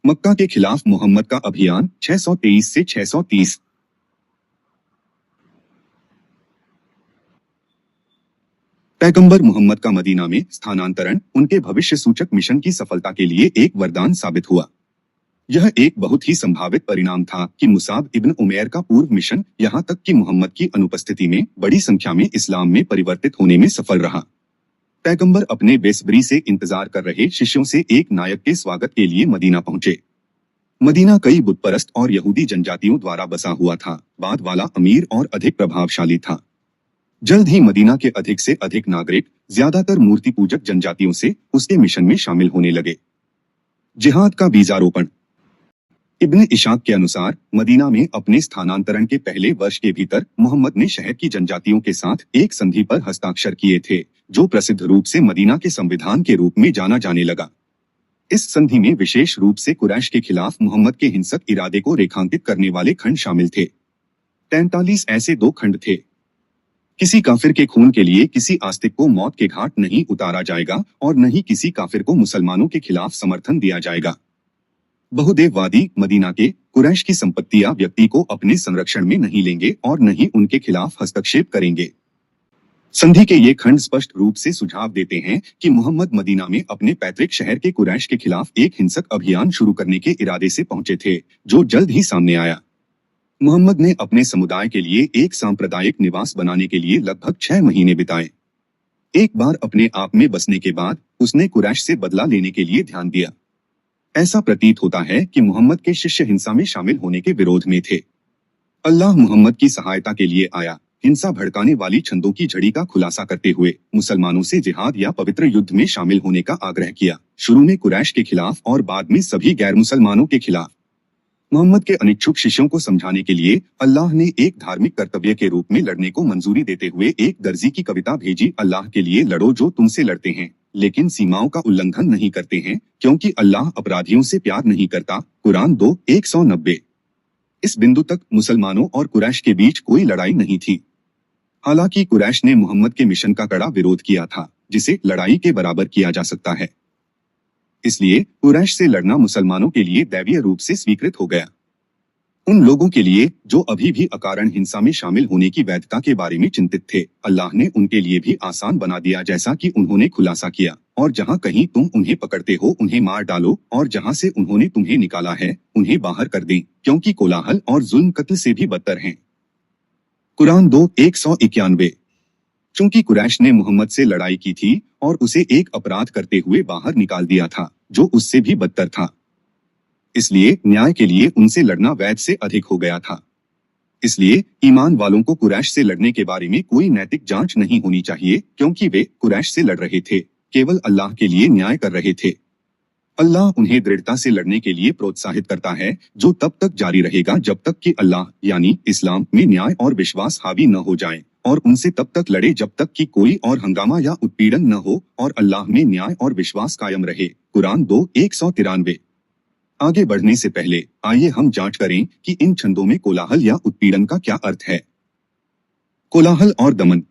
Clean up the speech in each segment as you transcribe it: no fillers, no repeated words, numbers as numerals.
मक्का के खिलाफ मोहम्मद का अभियान 623 से 630। पैगंबर मोहम्मद का मदीना में स्थानांतरण उनके भविष्य सूचक मिशन की सफलता के लिए एक वरदान साबित हुआ। यह एक बहुत ही संभावित परिणाम था कि मुसाब इब्न उमैर का पूर्व मिशन यहाँ तक कि मोहम्मद की अनुपस्थिति में बड़ी संख्या में इस्लाम में परिवर्तित होने में सफल रहा। पैगंबर अपने बेसब्री से इंतजार कर रहे शिष्यों से एक नायक के स्वागत के लिए मदीना पहुंचे। मदीना कई बुतपरस्त और यहूदी जनजातियों द्वारा बसा हुआ था, बाद वाला अमीर और अधिक प्रभावशाली था। जल्द ही मदीना के अधिक से अधिक नागरिक, ज्यादातर मूर्ति पूजक जनजातियों से उसके मिशन में शामिल होने लगे। जिहाद का बीजारोपण। इब्न इशाक के अनुसार मदीना में अपने स्थानांतरण के पहले वर्ष के भीतर मोहम्मद ने शहर की जनजातियों के साथ एक संधि पर हस्ताक्षर किए थे, जो प्रसिद्ध रूप से मदीना के संविधान के रूप में जाना जाने लगा। इस संधि में विशेष रूप से कुरैश के खिलाफ मोहम्मद के हिंसक इरादे को रेखांकित करने वाले खंड शामिल थे। 43 ऐसे दो खंड थे। किसी काफिर के खून के लिए किसी आस्तिक को मौत के घाट नहीं उतारा जाएगा और न ही किसी काफिर को मुसलमानों के खिलाफ समर्थन दिया जाएगा। बहुदेववादी मदीना के कुरैश की संपत्तियां व्यक्ति को अपने संरक्षण में नहीं लेंगे और न ही उनके खिलाफ हस्तक्षेप करेंगे। संधि के ये खंड स्पष्ट रूप से सुझाव देते हैं कि मोहम्मद मदीना में अपने पैतृक शहर के कुरैश के खिलाफ एक हिंसक अभियान शुरू करने के इरादे से पहुंचे थे, जो जल्द ही सामने आया। मोहम्मद ने अपने समुदाय के लिए एक सांप्रदायिक निवास बनाने के लिए लगभग 6 महीने बिताए। एक बार अपने आप में बसने के बाद उसने कुरैश से बदला लेने के लिए ध्यान दिया। ऐसा प्रतीत होता है कि मोहम्मद के शिष्य हिंसा में शामिल होने के विरोध में थे। अल्लाह मोहम्मद की सहायता के लिए आया। हिंसा भड़काने वाली छंदों की झड़ी का खुलासा करते हुए मुसलमानों से जिहाद या पवित्र युद्ध में शामिल होने का आग्रह किया, शुरू में कुरैश के खिलाफ और बाद में सभी गैर मुसलमानों के खिलाफ। मोहम्मद के अनिच्छुक शिष्यों को समझाने के लिए अल्लाह ने एक धार्मिक कर्तव्य के रूप में लड़ने को मंजूरी देते हुए एक दर्जी की कविता भेजी। अल्लाह के लिए लड़ो जो तुमसे लड़ते हैं, लेकिन सीमाओं का उल्लंघन नहीं करते हैं, क्योंकि अल्लाह अपराधियों से प्यार नहीं करता। कुरान 2:190। इस बिंदु तक मुसलमानों और कुरैश के बीच कोई लड़ाई नहीं थी। हालांकि कुरैश ने मोहम्मद के मिशन का कड़ा विरोध किया था, जिसे लड़ाई के बराबर किया जा सकता है। इसलिए कुरैश से लड़ना मुसलमानों के लिए दैवीय रूप से स्वीकृत हो गया। उन लोगों के लिए जो अभी भी अकारण हिंसा में शामिल होने की वैधता के बारे में चिंतित थे, अल्लाह ने उनके लिए भी आसान बना दिया, जैसा कि उन्होंने खुलासा किया। और जहां कहीं तुम उन्हें पकड़ते हो उन्हें मार डालो, और जहां से उन्होंने तुम्हें निकाला है उन्हें बाहर कर दें, क्योंकि कोलाहल और जुल्म कत्ल से भी बदतर हैं। कुरान 2:191। चूंकि कुरैश ने मोहम्मद से लड़ाई की थी और उसे एक अपराध करते हुए बाहर निकाल दिया था, जो उससे भी बदतर था, इसलिए न्याय के लिए उनसे लड़ना वैध से अधिक हो गया था। इसलिए ईमान वालों को कुरैश से लड़ने के बारे में कोई नैतिक जांच नहीं होनी चाहिए, क्योंकि वे कुरैश से लड़ रहे थे, केवल अल्लाह के लिए न्याय कर रहे थे। अल्लाह उन्हें दृढ़ता से लड़ने के लिए प्रोत्साहित करता है, जो तब तक जारी रहेगा जब तक कि अल्लाह यानी इस्लाम में न्याय और विश्वास हावी न हो जाए, और उनसे तब तक लड़े जब तक कि कोई और हंगामा या उत्पीड़न न हो और अल्लाह में न्याय और विश्वास कायम रहे। कुरान 2:193। आगे बढ़ने से पहले आइए हम जांच करें कि इन छंदों में कोलाहल या उत्पीड़न का क्या अर्थ है। कोलाहल और दमन।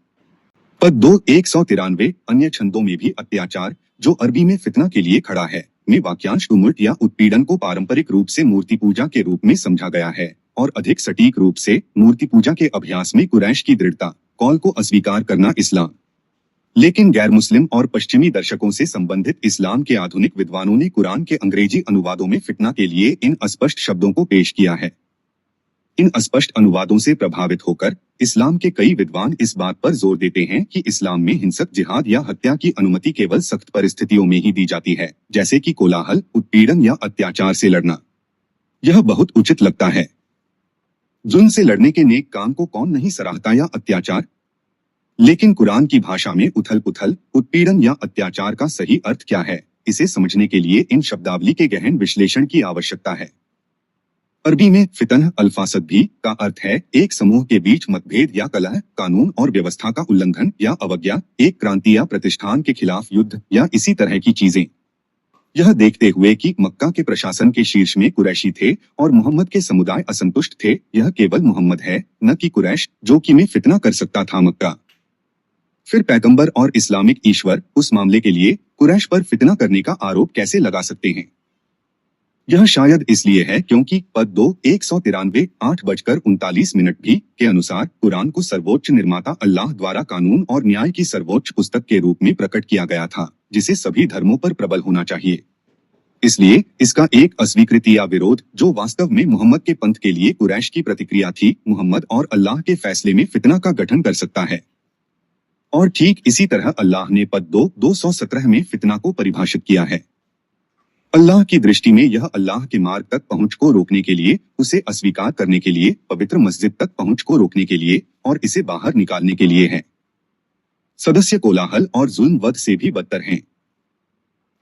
पद 2:193 अन्य छंदों में भी अत्याचार, जो अरबी में फितना के लिए खड़ा है, में वाक्यांश तुमुल्ट या उत्पीड़न को पारंपरिक रूप से मूर्ति पूजा के रूप में समझा गया है, और अधिक सटीक रूप से मूर्ति पूजा के अभ्यास में कुरैश की दृढ़ता, कौल को अस्वीकार करना इस्लाम। लेकिन गैर मुस्लिम और पश्चिमी दर्शकों से संबंधित इस्लाम के आधुनिक विद्वानों ने कुरान के अंग्रेजी अनुवादों में फितना के लिए इन अस्पष्ट शब्दों को पेश किया है। इन अस्पष्ट अनुवादों से प्रभावित होकर इस्लाम के कई विद्वान इस बात पर जोर देते हैं कि इस्लाम में हिंसक जिहाद या हत्या की अनुमति केवल सख्त परिस्थितियों में ही दी जाती है, जैसे कि कोलाहल, उत्पीड़न या अत्याचार से लड़ना। यह बहुत उचित लगता है। जुल्म से लड़ने के नेक काम को कौन नहीं सराहता या अत्याचार। लेकिन कुरान की भाषा में उथल पुथल, उत्पीड़न या अत्याचार का सही अर्थ क्या है, इसे समझने के लिए इन शब्दावली के गहन विश्लेषण की आवश्यकता है। अरबी में फितन अल्फासद भी का अर्थ है एक समूह के बीच मतभेद या कलह, कानून और व्यवस्था का उल्लंघन या अवज्ञा, एक क्रांति या प्रतिष्ठान के खिलाफ युद्ध या इसी तरह की चीजें। यह देखते हुए कि मक्का के प्रशासन के शीर्ष में कुरैशी थे और मोहम्मद के समुदाय असंतुष्ट थे, यह केवल मोहम्मद है, न कि कुरैश, जो कि में फितना कर सकता था मक्का। फिर पैगंबर और इस्लामिक ईश्वर उस मामले के लिए कुरैश पर फितना करने का आरोप कैसे लगा सकते हैं। यह शायद इसलिए है क्योंकि पद 2 193 8:39 भी के अनुसार कुरान को सर्वोच्च निर्माता अल्लाह द्वारा कानून और न्याय की सर्वोच्च पुस्तक के रूप में प्रकट किया गया था, जिसे सभी धर्मों पर प्रबल होना चाहिए। इसलिए इसका एक अस्वीकृति या विरोध, जो वास्तव में मोहम्मद के पंथ के लिए कुरैश की प्रतिक्रिया थी, मोहम्मद और अल्लाह के फैसले में फितना का गठन कर सकता है। और ठीक इसी तरह अल्लाह ने पद 2 217 में फितना को परिभाषित किया है। अल्लाह की दृष्टि में यह अल्लाह के मार्ग तक पहुंच को रोकने के लिए, उसे अस्वीकार करने के लिए, पवित्र मस्जिद तक पहुंच को रोकने के लिए और इसे बाहर निकालने के लिए है। सदस्य कोलाहल और जुल्म वध से भी बदतर हैं।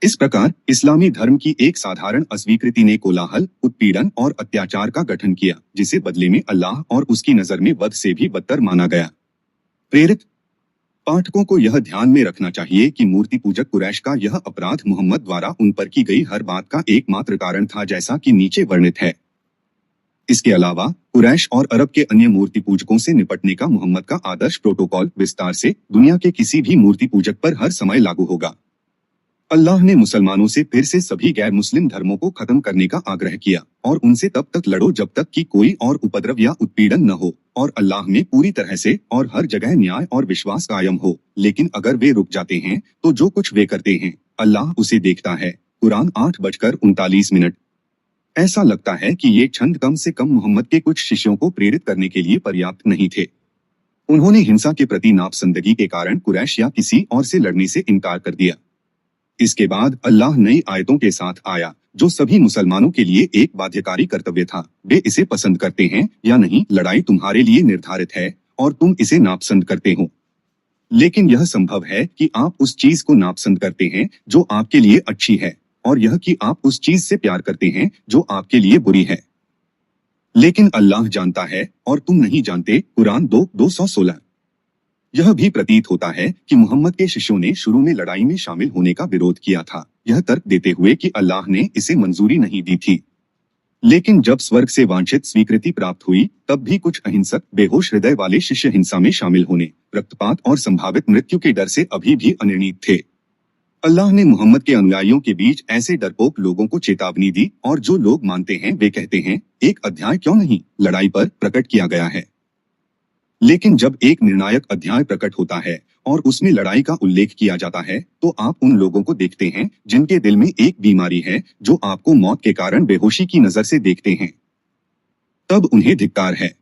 इस प्रकार इस्लामी धर्म की एक साधारण अस्वीकृति ने कोलाहल, उत्पीड़न और अत्याचार का गठन किया, जिसे बदले में अल्लाह और उसकी नजर में वध से भी बदतर माना गया। प्रेरित पाठकों को यह ध्यान में रखना चाहिए कि मूर्ति पूजक कुरैश का यह अपराध मोहम्मद द्वारा उन पर की गई हर बात का एकमात्र कारण था, जैसा कि नीचे वर्णित है। इसके अलावा कुरैश और अरब के अन्य मूर्ति पूजकों से निपटने का मोहम्मद का आदर्श प्रोटोकॉल विस्तार से दुनिया के किसी भी मूर्ति पूजक पर हर समय लागू होगा। अल्लाह ने मुसलमानों से फिर से सभी गैर मुस्लिम धर्मों को खत्म करने का आग्रह किया और उनसे तब तक लड़ो जब तक कि कोई और उपद्रव या उत्पीड़न न हो और अल्लाह में पूरी तरह से और हर जगह न्याय और विश्वास कायम हो। लेकिन अगर वे रुक जाते हैं तो जो कुछ वे करते हैं अल्लाह उसे देखता है। कुरान 8:39। ऐसा लगता है कि ये छंद कम से कम मोहम्मद के कुछ शिष्यों को प्रेरित करने के लिए पर्याप्त नहीं थे। उन्होंने हिंसा के प्रति नापसंदगी के कारण कुरैश या किसी और से लड़ने से इनकार कर दिया। इसके बाद अल्लाह नई आयतों के साथ आया, जो सभी मुसलमानों के लिए एक बाध्यकारी कर्तव्य था। वे इसे पसंद करते हैं या नहीं, लड़ाई तुम्हारे लिए निर्धारित है और तुम इसे नापसंद करते हो। लेकिन यह संभव है कि आप उस चीज को नापसंद करते हैं जो आपके लिए अच्छी है, और यह कि आप उस चीज से प्यार करते हैं जो आपके लिए बुरी है। लेकिन अल्लाह जानता है और तुम नहीं जानते। कुरान 2:216। यह भी प्रतीत होता है कि मोहम्मद के शिष्यों ने शुरू में लड़ाई में शामिल होने का विरोध किया था, यह तर्क देते हुए कि अल्लाह ने इसे मंजूरी नहीं दी थी। लेकिन जब स्वर्ग से वांछित स्वीकृति प्राप्त हुई, तब भी कुछ अहिंसक, बेहोश हृदय वाले शिष्य हिंसा में शामिल होने, रक्तपात और संभावित मृत्यु के डर से अभी भी अनिर्णीत थे। अल्लाह ने मोहम्मद के अनुयायियों के बीच ऐसे डरपोक लोगों को चेतावनी दी, और जो लोग मानते हैं वे कहते हैं, एक अध्याय क्यों नहीं लड़ाई पर प्रकट किया गया है। लेकिन जब एक निर्णायक अध्याय प्रकट होता है और उसमें लड़ाई का उल्लेख किया जाता है, तो आप उन लोगों को देखते हैं जिनके दिल में एक बीमारी है, जो आपको मौत के कारण बेहोशी की नजर से देखते हैं। तब उन्हें धिक्कार है।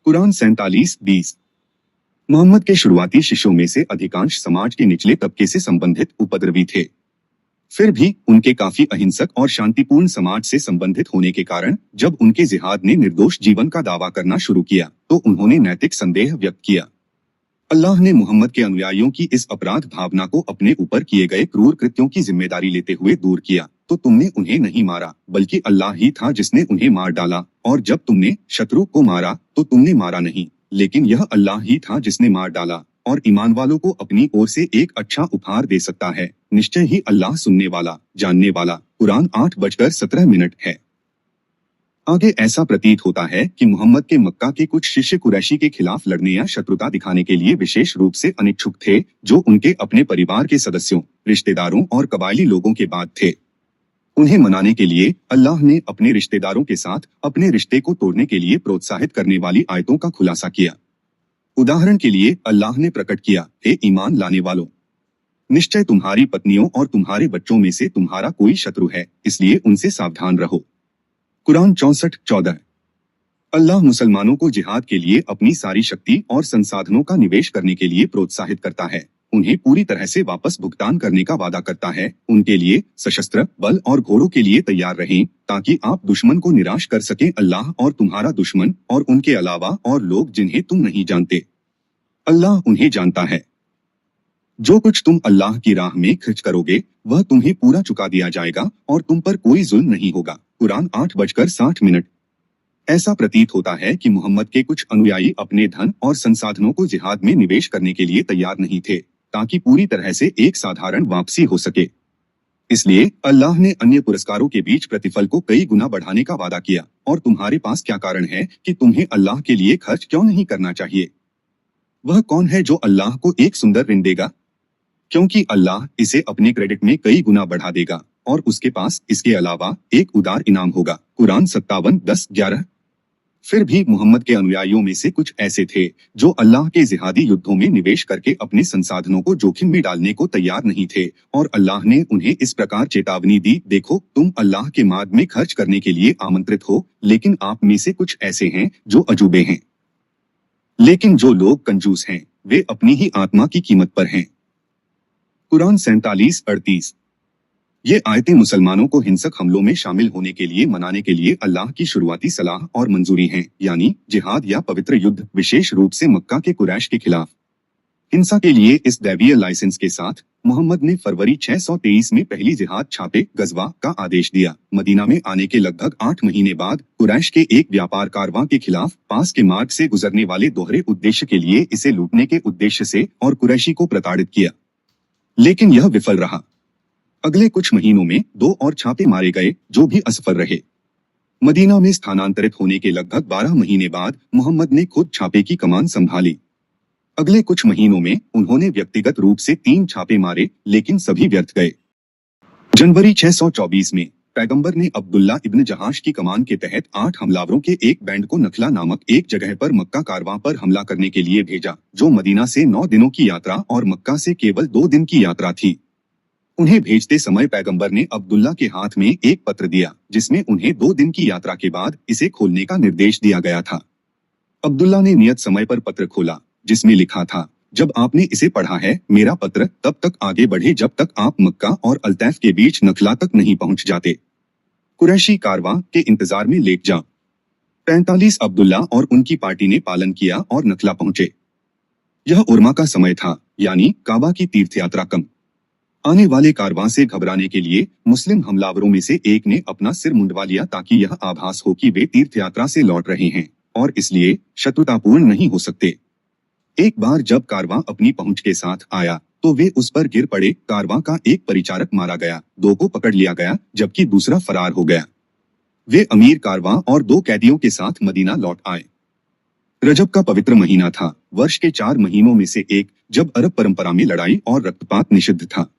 कुरान 47:20। मोहम्मद के शुरुआती शिष्यों में से अधिकांश समाज के निचले तबके से संबंधित उपद्रवी थे। फिर भी उनके काफी अहिंसक और शांतिपूर्ण समाज से संबंधित होने के कारण जब उनके जिहाद ने निर्दोष जीवन का दावा करना शुरू किया, तो उन्होंने नैतिक संदेह व्यक्त किया। अल्लाह ने मोहम्मद के अनुयायियों की इस अपराध भावना को अपने ऊपर किए गए क्रूर कृत्यों की जिम्मेदारी लेते हुए दूर किया। तो तुमने उन्हें नहीं मारा, बल्कि अल्लाह ही था जिसने उन्हें मार डाला, और जब तुमने शत्रु को मारा तो तुमने मारा नहीं, लेकिन यह अल्लाह ही था जिसने मार डाला, और ईमान वालों को अपनी ओर से एक अच्छा उपहार दे सकता है। निश्चय ही अल्लाह सुनने वाला, जानने वाला। कुरान 8:17 है। आगे ऐसा प्रतीत होता है कि मोहम्मद के मक्का के कुछ शिष्य कुरैशी के खिलाफ लड़ने या शत्रुता दिखाने के लिए विशेष रूप से अनिच्छुक थे, जो उनके अपने परिवार के सदस्यों, रिश्तेदारों और कबायली लोगों के बाद थे। उन्हें मनाने के लिए अल्लाह ने अपने रिश्तेदारों के साथ अपने रिश्ते को तोड़ने के लिए प्रोत्साहित करने वाली आयतों का खुलासा किया। उदाहरण के लिए अल्लाह ने प्रकट किया, हे ईमान लाने वालों, निश्चय तुम्हारी पत्नियों और तुम्हारे बच्चों में से तुम्हारा कोई शत्रु है, इसलिए उनसे सावधान रहो। कुरान 64:14। अल्लाह मुसलमानों को जिहाद के लिए अपनी सारी शक्ति और संसाधनों का निवेश करने के लिए प्रोत्साहित करता है, उन्हें पूरी तरह से वापस भुगतान करने का वादा करता है। उनके लिए सशस्त्र बल और घोड़ों के लिए तैयार रहें, ताकि आप दुश्मन को निराश कर सकें। अल्लाह और तुम्हारा दुश्मन और उनके अलावा और लोग जिन्हें तुम नहीं जानते, अल्लाह उन्हें जानता है। जो कुछ तुम अल्लाह की राह में खर्च करोगे वह तुम्हें पूरा चुका दिया जाएगा और तुम पर कोई जुल्म नहीं होगा। कुरान 8:60। ऐसा प्रतीत होता है कि मोहम्मद के कुछ अनुयायी अपने धन और संसाधनों को जिहाद में निवेश करने के लिए तैयार नहीं थे, ताकि पूरी तरह से एक साधारण वापसी हो सके। इसलिए अल्लाह ने अन्य पुरस्कारों के बीच प्रतिफल को कई गुना बढ़ाने का वादा किया। और तुम्हारे पास क्या कारण है कि तुम्हें अल्लाह के लिए खर्च क्यों नहीं करना चाहिए? वह कौन है जो अल्लाह को एक सुंदर ऋण देगा? क्योंकि अल्लाह इसे अपने क्रेडिट में कई गुना बढ़ा देगा। और उसके पास इसके अलावा एक उदार इनाम होगा। कुरान 57:10-11। फिर भी मोहम्मद के अनुयायियों में से कुछ ऐसे थे जो अल्लाह के जिहादी युद्धों में निवेश करके अपने संसाधनों को जोखिम में डालने को तैयार नहीं थे, और अल्लाह ने उन्हें इस प्रकार चेतावनी दी, देखो तुम अल्लाह के मार्ग में खर्च करने के लिए आमंत्रित हो, लेकिन आप में से कुछ ऐसे हैं जो अजूबे हैं। लेकिन जो लोग कंजूस हैं वे अपनी ही आत्मा की कीमत पर हैं। कुरान 47:38। ये आयतें मुसलमानों को हिंसक हमलों में शामिल होने के लिए मनाने के लिए अल्लाह की शुरुआती सलाह और मंजूरी हैं, यानी जिहाद या पवित्र युद्ध, विशेष रूप से मक्का के कुरैश के खिलाफ हिंसा के लिए। इस दैवीय लाइसेंस के साथ मोहम्मद ने फरवरी 623 में पहली जिहाद छापे गजवा का आदेश दिया। मदीना में आने के लगभग 8 महीने बाद कुरैश के एक व्यापार कारवां के खिलाफ पास के मार्ग से गुजरने वाले दोहरे उद्देश्य के लिए इसे लूटने के उद्देश्य से और कुरैशी को प्रताड़ित किया, लेकिन यह विफल रहा। अगले कुछ महीनों में 2 और छापे मारे गए जो भी असफल रहे। मदीना में स्थानांतरित होने के लगभग 12 महीने बाद मोहम्मद ने खुद छापे की कमान संभाली। अगले कुछ महीनों में उन्होंने व्यक्तिगत रूप से 3 छापे मारे, लेकिन सभी व्यर्थ गए। जनवरी 624 में पैगंबर ने अब्दुल्ला इब्न जहाश की कमान के तहत 8 हमलावरों के एक बैंड को नखला नामक एक जगह पर मक्का कारवां पर हमला करने के लिए भेजा, जो मदीना से 9 दिनों की यात्रा और मक्का से केवल 2 दिन की यात्रा थी। उन्हें भेजते समय पैगंबर ने अब्दुल्ला के हाथ में एक पत्र दिया, जिसमें उन्हें 2 दिन की यात्रा के बाद इसे खोलने का निर्देश दिया गया था। अब्दुल्ला ने नियत समय पर पत्र खोला, जिसमें लिखा था, जब आपने इसे पढ़ा है, मेरा पत्र तब तक आगे बढ़े जब तक आप मक्का और अल्तैफ के बीच नखला तक नहीं पहुंच जाते। कुरैशी कारवां के इंतजार में लेट जा। 45 अब्दुल्ला और उनकी पार्टी ने पालन किया और नखला पहुंचे। यह उर्मा का समय था, यानी काबा की तीर्थयात्रा कम। आने वाले कारवां से घबराने के लिए मुस्लिम हमलावरों में से एक ने अपना सिर मुंडवा लिया, ताकि यह आभास हो कि वे तीर्थयात्रा से लौट रहे हैं और इसलिए शत्रुतापूर्ण नहीं हो सकते। एक बार जब कारवां अपनी पहुंच के साथ आया तो वे उस पर गिर पड़े। कारवां का एक परिचारक मारा गया, 2 को पकड़ लिया गया, जबकि दूसरा फरार हो गया। वे अमीर कारवां और 2 कैदियों के साथ मदीना लौट आए। रजब का पवित्र महीना था, वर्ष के 4 महीनों में से एक, जब अरब परंपरा में लड़ाई और रक्तपात निषिद्ध था।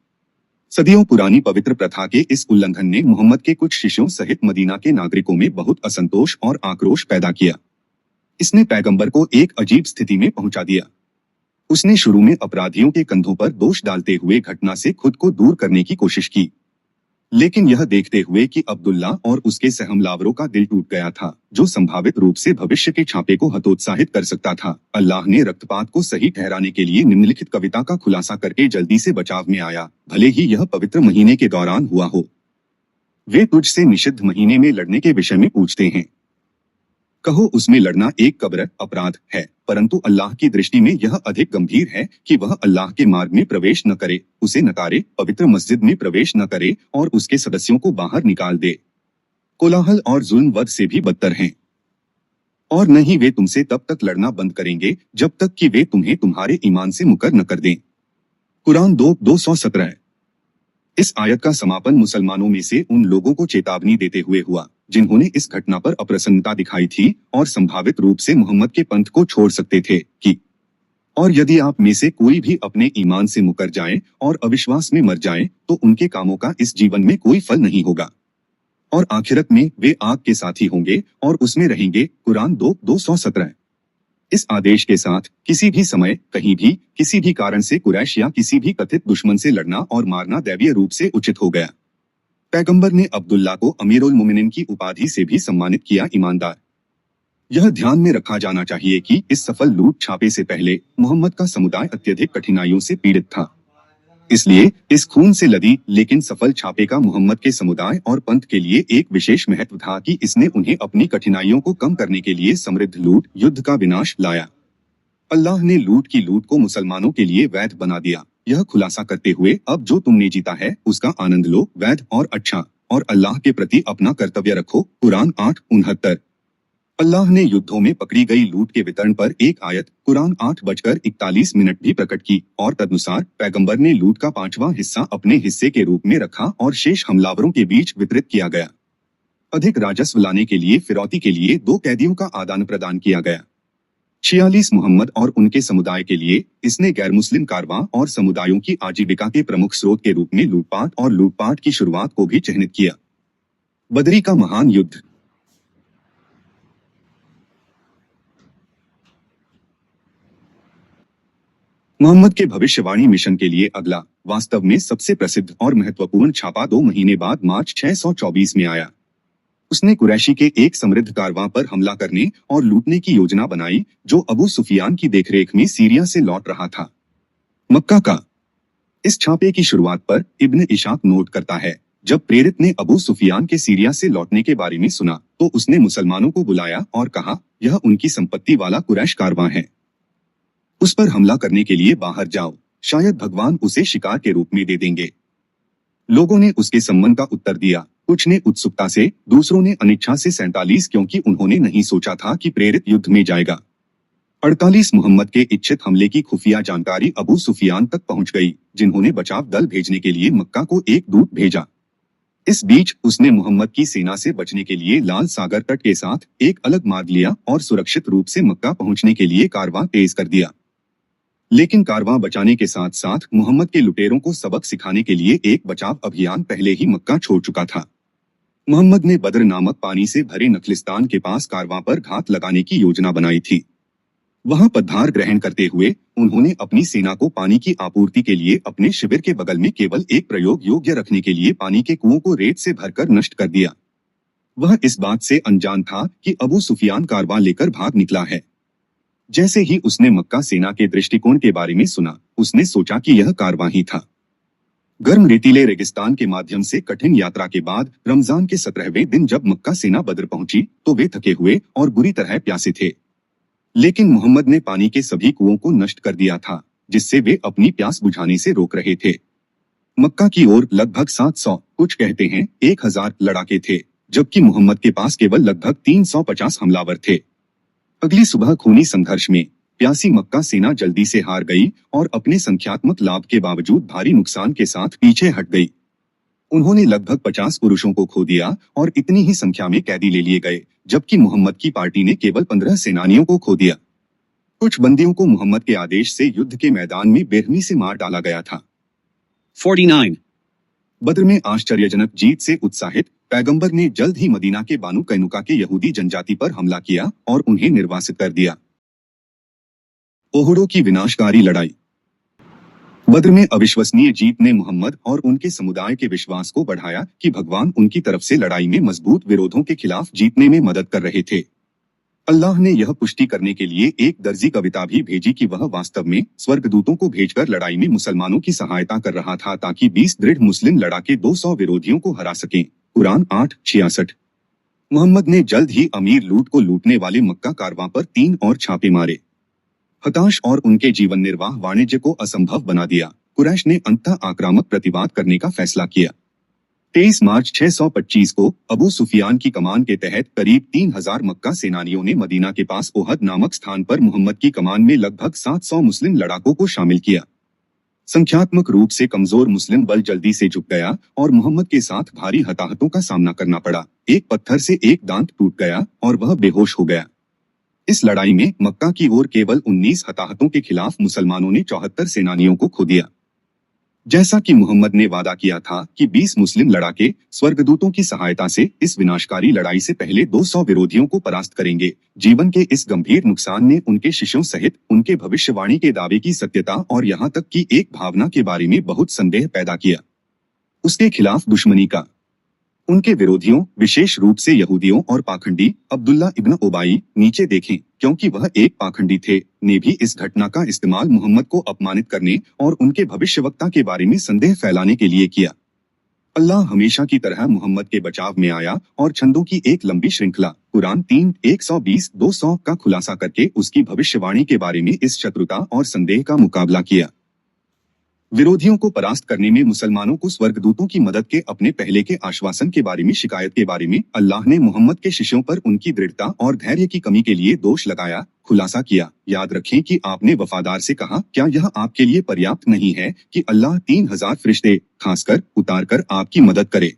सदियों पुरानी पवित्र प्रथा के इस उल्लंघन ने मोहम्मद के कुछ शिष्यों सहित मदीना के नागरिकों में बहुत असंतोष और आक्रोश पैदा किया। इसने पैगंबर को एक अजीब स्थिति में पहुंचा दिया। उसने शुरू में अपराधियों के कंधों पर दोष डालते हुए घटना से खुद को दूर करने की कोशिश की, लेकिन यह देखते हुए कि अब्दुल्ला और उसके सहमलावरों का दिल टूट गया था, जो संभावित रूप से भविष्य के छापे को हतोत्साहित कर सकता था, अल्लाह ने रक्तपात को सही ठहराने के लिए निम्नलिखित कविता का खुलासा करके जल्दी से बचाव में आया, भले ही यह पवित्र महीने के दौरान हुआ हो। वे तुझसे निषिद्ध महीने में लड़ने के विषय में पूछते हैं। कहो, उसमें लड़ना एक कब्र अपराध है, परंतु अल्लाह की दृष्टि में यह अधिक गंभीर है कि वह अल्लाह के मार्ग में प्रवेश न करे, उसे नकारे, पवित्र मस्जिद में प्रवेश न करे और उसके सदस्यों को बाहर निकाल दे। कोलाहल और जुल्म वध से भी बदतर हैं। और न ही वे तुमसे तब तक लड़ना बंद करेंगे जब तक कि वे तुम्हें तुम्हारे ईमान से मुकर न कर दें। कुरान 2:217। इस आयत का समापन मुसलमानों में से उन लोगों को चेतावनी देते हुए हुआ जिन्होंने इस घटना पर अप्रसन्नता दिखाई थी और संभावित रूप से मोहम्मद के पंथ को छोड़ सकते थे कि और यदि आप में से कोई भी अपने ईमान से मुकर जाए और अविश्वास में मर जाए तो उनके कामों का इस जीवन में कोई फल नहीं होगा और आखिरत में वे आग के साथी होंगे और उसमें रहेंगे। कुरान 2:217। इस आदेश के साथ किसी भी समय, कहीं भी, किसी भी कारण से कुरैश या किसी भी कथित दुश्मन से लड़ना और मारना दैवीय रूप से उचित हो गया। पैगंबर ने अब्दुल्ला को अमीरुल मोमिनीन की उपाधि से भी सम्मानित किया, ईमानदार। यह ध्यान में रखा जाना चाहिए कि इस सफल लूट छापे से पहले मोहम्मद का समुदाय अत्यधिक कठिनाइयों से पीड़ित था। इसलिए इस खून से लदी लेकिन सफल छापे का मोहम्मद के समुदाय और पंथ के लिए एक विशेष महत्व था कि इसने उन्हें अपनी कठिनाइयों को कम करने के लिए समृद्ध लूट युद्ध का विनाश लाया। अल्लाह ने लूट की लूट को मुसलमानों के लिए वैध बना दिया, यह खुलासा करते हुए अब जो तुमने जीता है उसका आनंद लो, वैध और अच्छा, और अल्लाह के प्रति अपना कर्तव्य रखो। कुरान 8:69। अल्लाह ने युद्धों में पकड़ी गई लूट के वितरण पर एक आयत कुरान 8:41 भी प्रकट की और तदनुसार पैगंबर ने लूट का 5वां हिस्सा अपने हिस्से के रूप में रखा और शेष हमलावरों के बीच वितरित किया गया। अधिक राजस्व लाने के लिए फिरौती के लिए 2 कैदियों का आदान प्रदान किया गया। 46 मोहम्मद और उनके समुदाय के लिए इसने गैर मुस्लिम कारवां और समुदायों की आजीविका के प्रमुख स्रोत के रूप में लूटपाट की शुरुआत को भी चिह्नित किया। बदरी का महान युद्ध। मोहम्मद के भविष्यवाणी मिशन के लिए अगला, वास्तव में सबसे प्रसिद्ध और महत्वपूर्ण छापा 2 महीने बाद मार्च 624 में आया। उसने कुरैशी के एक समृद्ध कारवां पर हमला करने और लूटने की योजना बनाई जो अबू सुफियान की देखरेख में सीरिया से लौट रहा था। मक्का का। इस छापे की शुरुआत पर इब्न इशाक नोट करता है, जब प्रेरित ने अबू सुफियान के सीरिया से लौटने के बारे में सुना तो उसने मुसलमानों को बुलाया और कहा, यह उनकी संपत्ति वाला कुरैश कारवां है, उस पर हमला करने के लिए बाहर जाओ, शायद भगवान उसे शिकार के रूप में दे देंगे। लोगों ने उसके सम्मन का उत्तर दिया, कुछ ने उत्सुकता से, दूसरों ने अनिच्छा से 47, क्योंकि उन्होंने नहीं सोचा था कि प्रेरित युद्ध में जाएगा। 48 मोहम्मद के इच्छित हमले की खुफिया जानकारी अबू सुफियान तक पहुंच गई, जिन्होंने बचाव दल भेजने के लिए मक्का को एक दूत भेजा। इस बीच उसने मोहम्मद की सेना से बचने के लिए लाल सागर तट के साथ एक अलग मार्ग लिया और सुरक्षित रूप से मक्का पहुंचने के लिए कारवां तेज कर दिया। लेकिन कारवां बचाने के साथ साथ मोहम्मद के लुटेरों को सबक सिखाने के लिए एक बचाव अभियान पहले ही मक्का छोड़ चुका था। मोहम्मद ने बद्र नामक पानी से भरे नखलिस्तान के पास कारवां पर घात लगाने की योजना बनाई थी। वहां पद्धार ग्रहण करते हुए उन्होंने अपनी सेना को पानी की आपूर्ति के लिए अपने शिविर के बगल में केवल एक प्रयोग योग्य रखने के लिए पानी के कुओं को रेत से भरकर नष्ट कर दिया। वह इस बात से अनजान था कि अबू सुफियान कारवां लेकर भाग निकला है। जैसे ही उसने मक्का सेना के दृष्टिकोण के बारे में सुना, उसने सोचा कि यह कारवां ही था। गर्म रेतीले रेगिस्तान के माध्यम से कठिन यात्रा के बाद रमजान के 17वें दिन जब मक्का सेना बद्र पहुंची तो वे थके हुए और बुरी तरह प्यासे थे। लेकिन मोहम्मद ने पानी के सभी कुओं को नष्ट कर दिया था, जिससे वे अपनी प्यास बुझाने से रोक रहे थे। मक्का की ओर लगभग 700, कुछ कहते हैं 1000 लड़ाके थे, जबकि मोहम्मद के पास केवल लगभग 350 हमलावर थे। अगली सुबह खूनी संघर्ष में प्यासी मक्का सेना जल्दी से हार गई और अपने संख्यात्मक लाभ के बावजूद भारी नुकसान के साथ पीछे हट गई। उन्होंने लगभग 50 पुरुषों को खो दिया और इतनी ही संख्या में कैदी ले लिए गए, जबकि मोहम्मद की पार्टी ने केवल 15 सेनानियों को खो दिया। कुछ बंदियों को मोहम्मद के आदेश से युद्ध के मैदान में बेरहमी से मार डाला गया था। 49 बद्र में आश्चर्यजनक जीत से उत्साहित पैगंबर ने जल्द ही मदीना के बानु कैनुका के यहूदी जनजाति पर हमला किया और उन्हें निर्वासित कर दिया। ओहदों की विनाशकारी लड़ाई। बद्र में अविश्वसनीय जीत ने मोहम्मद और उनके समुदाय के विश्वास को बढ़ाया कि भगवान उनकी तरफ से लड़ाई में मजबूत विरोधों के खिलाफ जीतने में मदद कर रहे थे। अल्लाह ने यह पुष्टि करने के लिए एक दर्जी कविता भी भेजी कि वह वास्तव में स्वर्गदूतों को भेजकर लड़ाई में मुसलमानों की सहायता कर रहा था ताकि 20 दृढ़ मुस्लिम लड़ाके 200 विरोधियों को हरा सकें। कुरान 8:66। मोहम्मद ने जल्द ही अमीर लूट को लूटने वाले मक्का कारवां पर 3 और छापे मारे। हताश और उनके जीवन निर्वाह वाणिज्य को असंभव बना दिया, कुरैश ने अंततः आक्रामक प्रतिवाद करने का फैसला किया। 23 मार्च 625 को अबू सुफियान की कमान के तहत करीब 3000 मक्का सेनानियों ने मदीना के पास ओहद नामक स्थान पर मोहम्मद की कमान में लगभग 700 मुस्लिम लड़ाकों को शामिल किया। संख्यात्मक रूप से कमजोर मुस्लिम बल जल्दी से झुक गया और मोहम्मद के साथ भारी हताहतों का सामना करना पड़ा। एक पत्थर से एक दांत टूट गया और वह बेहोश हो गया। इस लड़ाई में मक्का की ओर केवल 19 हताहतों के खिलाफ मुसलमानों ने 74 सेनानियों को खो दिया। जैसा कि मोहम्मद ने वादा किया था कि 20 मुस्लिम लड़ाके स्वर्गदूतों की सहायता से इस विनाशकारी लड़ाई से पहले 200 विरोधियों को परास्त करेंगे, जीवन के इस गंभीर नुकसान ने उनके शिष्यों सहित उनके भविष्यवाणी के दावे की सत्यता और यहाँ तक कि एक भावना के बारे में बहुत संदेह पैदा किया। उसके खिलाफ दुश्मनी का। उनके विरोधियों, विशेष रूप से यहूदियों और पाखंडी अब्दुल्ला इब्न उबाई, नीचे देखें क्योंकि वह एक पाखंडी थे, ने भी इस घटना का इस्तेमाल मोहम्मद को अपमानित करने और उनके भविष्यवक्ता के बारे में संदेह फैलाने के लिए किया। अल्लाह हमेशा की तरह मोहम्मद के बचाव में आया और छंदों की एक लंबी श्रृंखला कुरान 3:120-200 का खुलासा करके उसकी भविष्यवाणी के बारे में इस शत्रुता और संदेह का मुकाबला किया। विरोधियों को परास्त करने में मुसलमानों को स्वर्गदूतों की मदद के अपने पहले के आश्वासन के बारे में शिकायत के बारे में अल्लाह ने मोहम्मद के शिष्यों पर उनकी दृढ़ता और धैर्य की कमी के लिए दोष लगाया, खुलासा किया। याद रखें कि आपने वफादार से कहा, क्या यह आपके लिए पर्याप्त नहीं है कि अल्लाह 3000 फरिश्ते खासकर उतार कर आपकी मदद करे?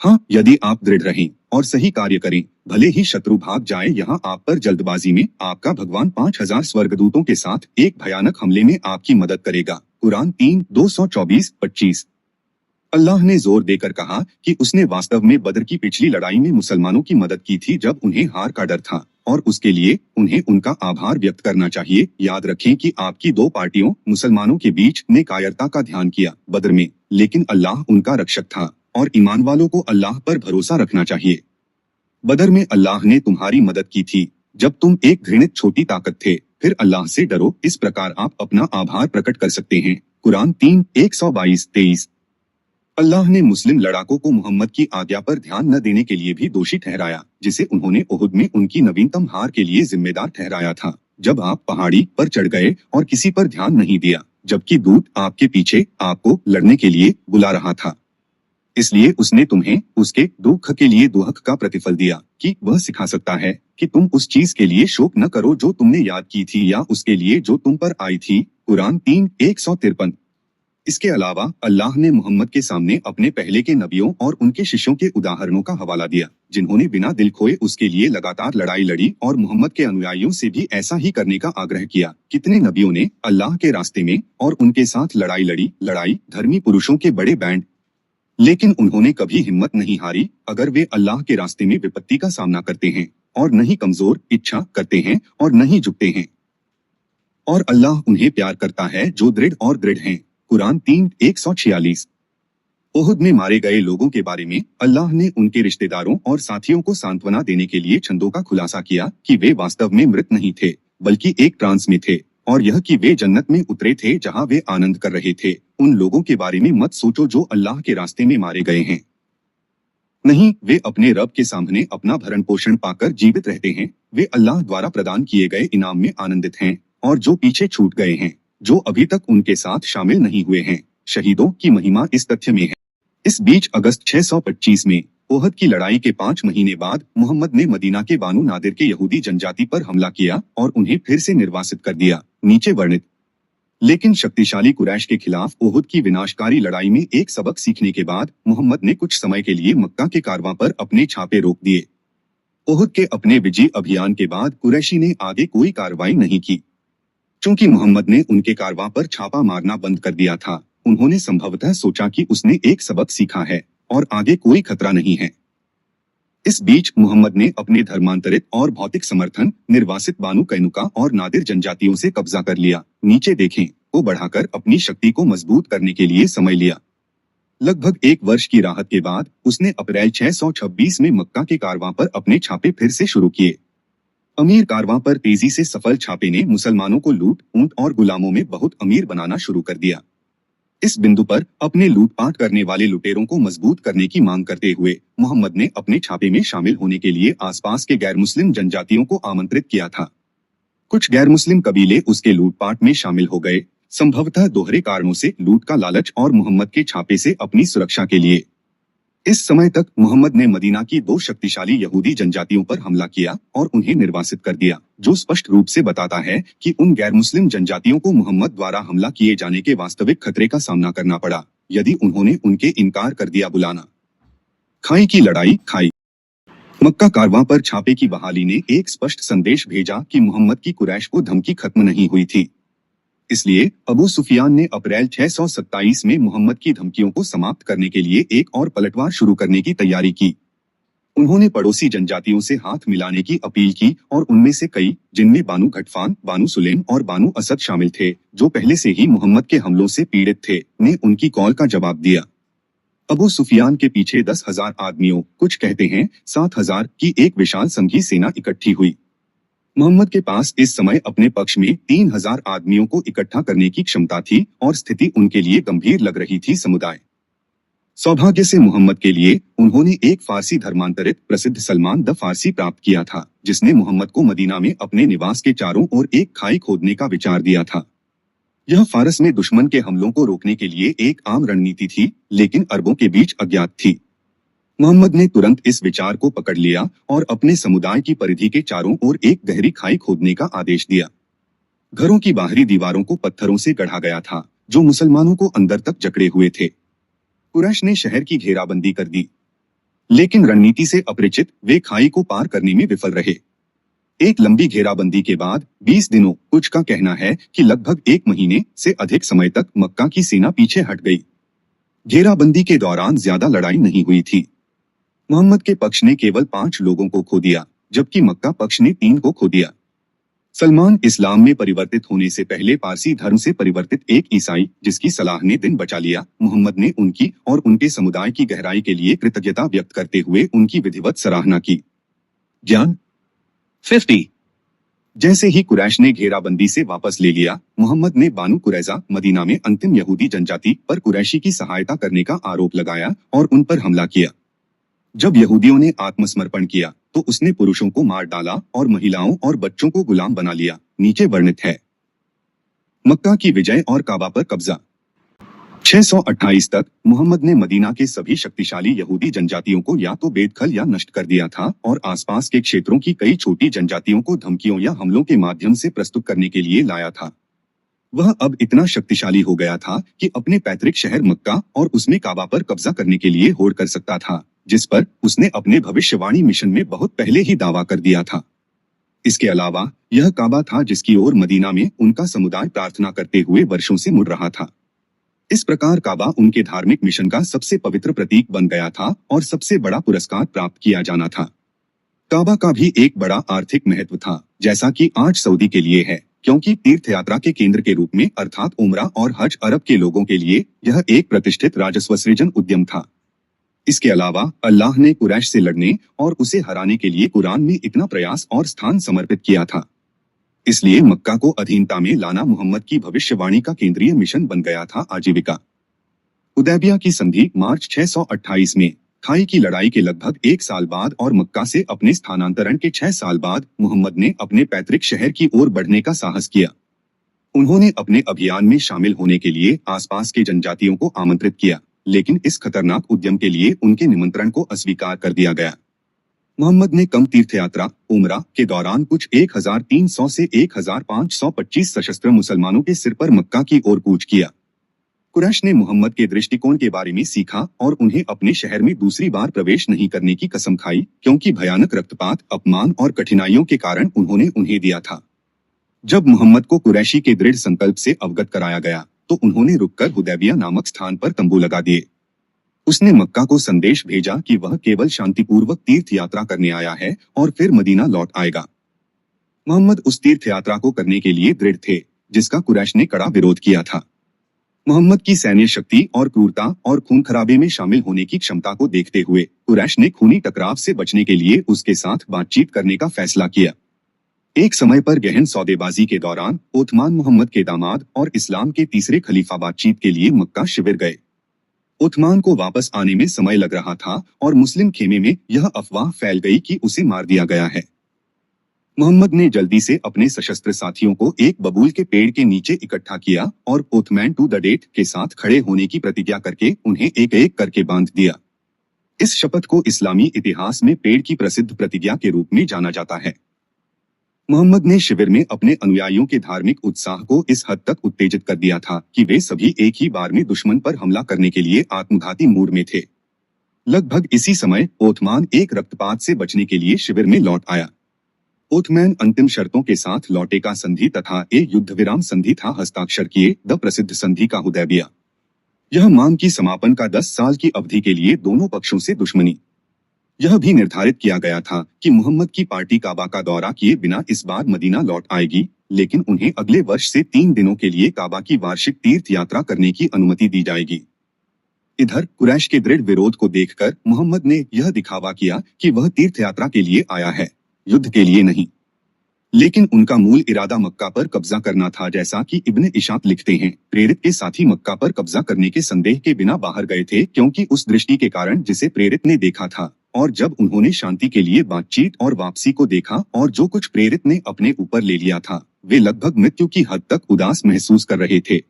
हाँ, यदि आप दृढ़ रहें और सही कार्य करें, भले ही शत्रु भाग जाए, यहाँ आप पर जल्दबाजी में आपका भगवान 5000 स्वर्गदूतों के साथ एक भयानक हमले में आपकी मदद करेगा। कुरान 3:224-25। अल्लाह ने जोर देकर कहा कि उसने वास्तव में बदर की पिछली लड़ाई में मुसलमानों की मदद की थी जब उन्हें हार का डर था, और उसके लिए उन्हें उनका आभार व्यक्त करना चाहिए। याद रखें कि आपकी दो पार्टियों मुसलमानों के बीच ने कायरता का ध्यान किया बदर में, लेकिन अल्लाह उनका रक्षक था और ईमान वालों को अल्लाह पर भरोसा रखना चाहिए। बदर में अल्लाह ने तुम्हारी मदद की थी जब तुम एक घृणित छोटी ताकत थे, फिर अल्लाह से डरो, इस प्रकार आप अपना आभार प्रकट कर सकते हैं। कुरान 3:122-23। अल्लाह ने मुस्लिम लड़ाकों को मोहम्मद की आज्ञा पर ध्यान न देने के लिए भी दोषी ठहराया, जिसे उन्होंने उहुद में उनकी नवीनतम हार के लिए जिम्मेदार ठहराया था, जब आप पहाड़ी पर चढ़ गए और किसी पर ध्यान नहीं दिया, जबकि दूत आपके पीछे आपको लड़ने के लिए बुला रहा था। इसलिए उसने तुम्हें उसके दुख के लिए दुहक का प्रतिफल दिया कि वह सिखा सकता है कि तुम उस चीज के लिए शोक न करो जो तुमने याद की थी, या उसके लिए जो तुम पर आई थी। कुरान 3:153। इसके अलावा अल्लाह ने मोहम्मद के सामने अपने पहले के नबियों और उनके शिष्यों के उदाहरणों का हवाला दिया, जिन्होंने बिना दिल खोए उसके लिए लगातार लड़ाई लड़ी और मोहम्मद के अनुयायियों से भी ऐसा ही करने का आग्रह किया। कितने नबियों ने अल्लाह के रास्ते में और उनके साथ लड़ाई लड़ी, धर्मी पुरुषों के बड़े बैंड, लेकिन उन्होंने कभी हिम्मत नहीं हारी। अगर वे अल्लाह के रास्ते में विपत्ति का सामना करते हैं और नहीं कमजोर इच्छा करते हैं और नहीं झुकते हैं, और अल्लाह उन्हें प्यार करता है जो दृढ़ हैं। कुरान 3:146। उहुद में मारे गए लोगों के बारे में अल्लाह ने उनके रिश्तेदारों और साथियों को सांत्वना देने के लिए छंदों का खुलासा किया कि वे वास्तव में मृत नहीं थे, बल्कि एक ट्रांस में थे, और यह कि वे जन्नत में उतरे थे जहां वे आनंद कर रहे थे। उन लोगों के बारे में मत सोचो जो अल्लाह के रास्ते में मारे गए हैं। नहीं, वे अपने रब के सामने अपना भरण पोषण पाकर जीवित रहते हैं। वे अल्लाह द्वारा प्रदान किए गए इनाम में आनंदित हैं, और जो पीछे छूट गए हैं, जो अभी तक उनके साथ शामिल नहीं हुए हैं, शहीदों की महिमा इस तथ्य में है। इस बीच अगस्त 625 में ओहद की लड़ाई के 5 महीने बाद मोहम्मद ने मदीना के बानु नादिर के यहूदी जनजाति पर हमला किया और उन्हें फिर से निर्वासित कर दिया। नीचे वर्णित लेकिन शक्तिशाली कुरैश के खिलाफ ओहद की विनाशकारी लड़ाई में एक सबक सीखने के बाद मोहम्मद ने कुछ समय के लिए मक्का के कारवां पर अपने छापे रोक दिए। ओहद के अपने विजय अभियान के बाद कुरैशी ने आगे कोई कार्रवाई नहीं की। चूंकि मोहम्मद ने उनके कारवां पर छापा मारना बंद कर दिया था, उन्होंने संभवतः सोचा कि उसने एक सबक सीखा है और आगे कोई खतरा नहीं है। इस बीच मोहम्मद ने अपने धर्मांतरित और भौतिक समर्थन निर्वासित बानु कैनुका और नादिर जनजातियों से कब्जा कर लिया। नीचे देखें को बढ़ाकर अपनी शक्ति को मजबूत करने के लिए समय लिया। लगभग 1 वर्ष की राहत के बाद उसने अप्रैल 626 में मक्का के कारवां पर अपने छापे फिर से शुरू किए। अमीर कारवां पर तेजी से सफल छापे ने मुसलमानों को लूट, ऊंट और गुलामों में बहुत अमीर बनाना शुरू कर दिया। इस बिंदु पर अपने लूटपाट करने वाले लुटेरों को मजबूत करने की मांग करते हुए मोहम्मद ने अपने छापे में शामिल होने के लिए आसपास के गैर मुस्लिम जनजातियों को आमंत्रित किया था। कुछ गैर मुस्लिम कबीले उसके लूटपाट में शामिल हो गए, संभवतः दोहरे कारणों से, लूट का लालच और मोहम्मद के छापे से अपनी सुरक्षा के लिए। इस समय तक मोहम्मद ने मदीना की 2 शक्तिशाली यहूदी जनजातियों पर हमला किया और उन्हें निर्वासित कर दिया, जो स्पष्ट रूप से बताता है कि उन गैर मुस्लिम जनजातियों को मोहम्मद द्वारा हमला किए जाने के वास्तविक खतरे का सामना करना पड़ा, यदि उन्होंने उनके इनकार कर दिया। बुलाना खाई की लड़ाई। खाई मक्का कारवां पर छापे की बहाली ने एक स्पष्ट संदेश भेजा कि मोहम्मद की कुरैश को धमकी खत्म नहीं हुई थी। इसलिए अबू सुफियान ने अप्रैल 627 में मोहम्मद की धमकियों को समाप्त करने के लिए एक और पलटवार शुरू करने की तैयारी की। उन्होंने पड़ोसी जनजातियों से हाथ मिलाने की अपील की और उनमें से कई, जिनमें बानु घटफान, बानु सुलेम और बानु असद शामिल थे, जो पहले से ही मोहम्मद के हमलों से पीड़ित थे, ने उनकी कॉल का जवाब दिया। अबू सुफियान के पीछे 10,000 आदमियों, कुछ कहते हैं 7,000 की एक विशाल संघी सेना इकट्ठी हुई। मोहम्मद के पास इस समय अपने पक्ष में 3,000 आदमियों को इकट्ठा करने की क्षमता थी और स्थिति उनके लिए गंभीर लग रही थी। समुदाय सौभाग्य से मोहम्मद के लिए उन्होंने एक फारसी धर्मांतरित प्रसिद्ध सलमान द फारसी प्राप्त किया था, जिसने मोहम्मद को मदीना में अपने निवास के चारों ओर एक खाई खोदने का विचार दिया था। यह फारस में दुश्मन के हमलों को रोकने के लिए एक आम रणनीति थी, लेकिन अरबों के बीच अज्ञात थी। मोहम्मद ने तुरंत इस विचार को पकड़ लिया और अपने समुदाय की परिधि के चारों ओर एक गहरी खाई खोदने का आदेश दिया। घरों की बाहरी दीवारों को पत्थरों से गढ़ा गया था, जो मुसलमानों को अंदर तक जकड़े हुए थे। कुरैश ने शहर की घेराबंदी कर दी। लेकिन रणनीति से अपरिचित वे खाई को पार करने में विफल रहे। एक लंबी घेराबंदी के बाद 20 दिनों, कुछ का कहना है कि लगभग 1 महीने से अधिक समय तक मक्का की सेना पीछे हट गई। घेराबंदी के दौरान ज्यादा लड़ाई नहीं हुई थी। मोहम्मद के पक्ष ने केवल 5 लोगों को खो दिया, जबकि मक्का पक्ष ने 3 को खो दिया। सलमान इस्लाम में परिवर्तित होने से पहले पारसी धर्म से परिवर्तित एक ईसाई, जिसकी सलाह ने दिन बचा लिया। मोहम्मद ने उनकी और उनके समुदाय की गहराई के लिए कृतज्ञता व्यक्त करते हुए उनकी विधिवत सराहना की। ज्ञान 50। जैसे ही कुरैश ने घेराबंदी से वापस ले लिया, मोहम्मद ने बानु कुरैजा, मदीना में अंतिम यहूदी जनजाति पर कुरैशी की सहायता करने का आरोप लगाया और उन पर हमला किया। जब यहूदियों ने आत्मसमर्पण किया तो उसने पुरुषों को मार डाला और महिलाओं और बच्चों को गुलाम बना लिया। नीचे वर्णित है। मक्का की विजय और काबा पर कब्जा। 628 तक मोहम्मद ने मदीना के सभी शक्तिशाली यहूदी जनजातियों को या तो बेदखल या नष्ट कर दिया था और आसपास के क्षेत्रों की कई छोटी जनजातियों को धमकियों या हमलों के माध्यम से प्रस्तुत करने के लिए लाया था। वह अब इतना शक्तिशाली हो गया था कि अपने पैतृक शहर मक्का और उसमें काबा पर कब्जा करने के लिए होड़ कर सकता था, जिस पर उसने अपने भविष्यवाणी मिशन में बहुत पहले ही दावा कर दिया था। इसके अलावा यह काबा था जिसकी ओर मदीना में उनका समुदाय प्रार्थना करते हुए वर्षों से मुड़ रहा था। इस प्रकार काबा उनके धार्मिक मिशन का सबसे पवित्र प्रतीक बन गया था और सबसे बड़ा पुरस्कार प्राप्त किया जाना था। काबा का भी एक बड़ा आर्थिक महत्व था, जैसा कि आज सऊदी के लिए है, क्योंकि तीर्थयात्रा के केंद्र के रूप में अर्थात उम्रा और हज अरब के लोगों के लिए यह एक प्रतिष्ठित राजस्व सृजन उद्यम था। इसके अलावा अल्लाह ने कुरैश से लड़ने और उसे हराने के लिए कुरान में इतना प्रयास और स्थान समर्पित किया था। इसलिए मक्का को अधीनता में लाना मोहम्मद की भविष्यवाणी का केंद्रीय मिशन बन गया था। आजीविका। हुदैबिया की संधि मार्च 628 में, खाई की लड़ाई के लगभग 1 साल बाद और मक्का से अपने स्थानांतरण के 6 साल बाद मोहम्मद ने अपने पैतृक शहर की ओर बढ़ने का साहस किया। उन्होंने अपने अभियान में शामिल होने के लिए आसपास के जनजातियों को आमंत्रित किया, लेकिन इस खतरनाक उद्यम के लिए उनके निमंत्रण को अस्वीकार कर दिया गया। मोहम्मद ने कम तीर्थयात्रा उमरा के दौरान कुछ 1300 से 1525 सशस्त्र मुसलमानों के सिर पर मक्का की ओर कूच किया। कुरैश ने मोहम्मद के दृष्टिकोण के बारे में सीखा और उन्हें अपने शहर में दूसरी बार प्रवेश नहीं करने की कसम खाई, क्योंकि भयानक रक्तपात, अपमान और कठिनाइयों के कारण उन्होंने उन्हें दिया था। जब मोहम्मद को कुरैशी के दृढ़ संकल्प से अवगत कराया गया तो उन्होंने रुककर हुदैबिया नामक स्थान पर तंबू लगा दिए। उसने मक्का को संदेश भेजा कि वह केवल शांतिपूर्वक तीर्थ यात्रा करने आया है और फिर मदीना लौट आएगा। मोहम्मद उस तीर्थ यात्रा को करने के लिए दृढ़ थे, जिसका कुरैश ने कड़ा विरोध किया था। मोहम्मद की सैन्य शक्ति और क्रूरता और खून खराबे में शामिल होने की क्षमता को देखते हुए कुरैश ने खूनी टकराव से बचने के लिए उसके साथ बातचीत करने का फैसला किया। एक समय पर गहन सौदेबाजी के दौरान ओथमान मोहम्मद के दामाद और इस्लाम के तीसरे खलीफा बातचीत के लिए मक्का शिविर गए। ओथमान को वापस आने में समय लग रहा था और मुस्लिम खेमे में यह अफवाह फैल गई कि उसे मार दिया गया है। मोहम्मद ने जल्दी से अपने सशस्त्र साथियों को एक बबूल के पेड़ के नीचे इकट्ठा किया और ओथमैन टू द डेट के साथ खड़े होने की प्रतिज्ञा करके उन्हें एक एक करके बांध दिया। इस शपथ को इस्लामी इतिहास में पेड़ की प्रसिद्ध प्रतिज्ञा के रूप में जाना जाता है। मोहम्मद ने शिविर में अपने अनुयायियों के धार्मिक उत्साह को इस हद तक उत्तेजित कर दिया था कि वे सभी एक ही बार में दुश्मन पर हमला करने के लिए आत्मघाती मूड में थे। लगभग इसी समय ओथमान एक रक्तपात से बचने के लिए शिविर में लौट आया। ओथमैन अंतिम शर्तों के साथ लौटे का संधि तथा एक युद्ध विराम संधि था हस्ताक्षर किए द प्रसिद्ध संधि का हुदैबिया। यह मांग की समापन का 10 साल की अवधि के लिए दोनों पक्षों से दुश्मनी। यह भी निर्धारित किया गया था कि मोहम्मद की पार्टी काबा का दौरा किए बिना इस बार मदीना लौट आएगी, लेकिन उन्हें अगले वर्ष से 3 दिनों के लिए काबा की वार्षिक तीर्थ यात्रा करने की अनुमति दी जाएगी। इधर कुरैश के दृढ़ विरोध को देखकर मोहम्मद ने यह दिखावा किया कि वह तीर्थ यात्रा के लिए आया है, युद्ध के लिए नहीं। लेकिन उनका मूल इरादा मक्का पर कब्जा करना था। जैसा कि इब्ने इशात लिखते हैं, प्रेरित के साथी मक्का पर कब्जा करने के संदेह के बिना बाहर गए थे, क्योंकि उस दृष्टि के कारण जिसे प्रेरित ने देखा था, और जब उन्होंने शांति के लिए बातचीत और वापसी को देखा और जो कुछ प्रेरित ने अपने ऊपर ले लिया था, वे लगभग मृत्यु की हद तक उदास महसूस कर रहे थे।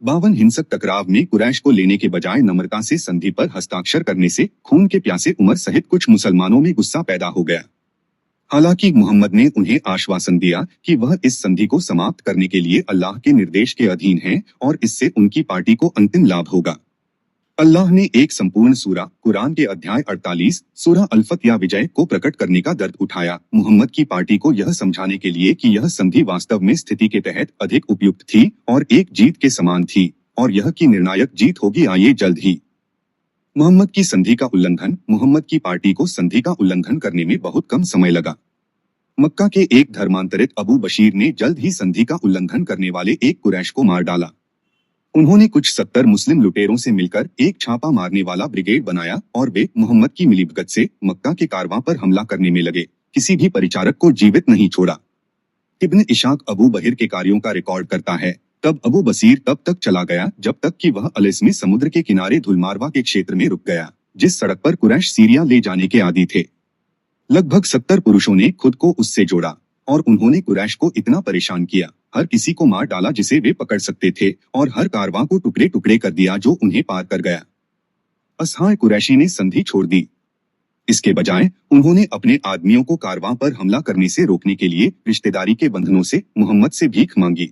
52 हिंसक टकराव में कुरैश को लेने के बजाय नम्रता से संधि पर हस्ताक्षर करने से खून के प्यासे उमर सहित कुछ मुसलमानों में गुस्सा पैदा हो गया। हालांकि मोहम्मद ने उन्हें आश्वासन दिया कि वह इस संधि को समाप्त करने के लिए अल्लाह के निर्देश के अधीन हैं और इससे उनकी पार्टी को अंतिम लाभ होगा। अल्लाह ने एक संपूर्ण सूरा कुरान के अध्याय 48 सूरा अल-फत या विजय को प्रकट करने का दर्द उठाया, मोहम्मद की पार्टी को यह समझाने के लिए कि यह संधि वास्तव में स्थिति के तहत अधिक उपयुक्त थी और एक जीत के समान थी और यह की निर्णायक जीत होगी आइए जल्द ही। मोहम्मद की संधि का उल्लंघन। मोहम्मद की पार्टी को संधि का उल्लंघन करने में बहुत कम समय लगा। मक्का के एक धर्मांतरित अबू बशीर ने जल्द ही संधि का उल्लंघन करने वाले एक कुरैश को मार डाला। उन्होंने कुछ 70 मुस्लिम लुटेरों से मिलकर एक छापा मारने वाला ब्रिगेड बनाया और वे मोहम्मद की मिलीभगत से मक्का के कारवां पर हमला करने में लगे। किसी भी परिचारक को जीवित नहीं छोड़ा। इब्न इशाक अबू बहिर के कार्यों का रिकॉर्ड करता है, तब अबू बसीर तब तक चला गया जब तक कि वह अलस में समुद्र के किनारे धुलमारवा के क्षेत्र में रुक गया, जिस सड़क पर कुरैश सीरिया ले जाने के आदी थे। लगभग 70 पुरुषों ने खुद को उससे जोड़ा और उन्होंने कुरैश को इतना परेशान किया, हर किसी को मार डाला जिसे वे पकड़ सकते थे और हर कारवां को टुकड़े टुकड़े कर दिया जो उन्हें पार कर गया। असहाय कुरैशी ने संधि छोड़ दी। इसके बजाय उन्होंने अपने आदमियों को कारवां पर हमला करने से रोकने के लिए रिश्तेदारी के बंधनों से मोहम्मद से भीख मांगी।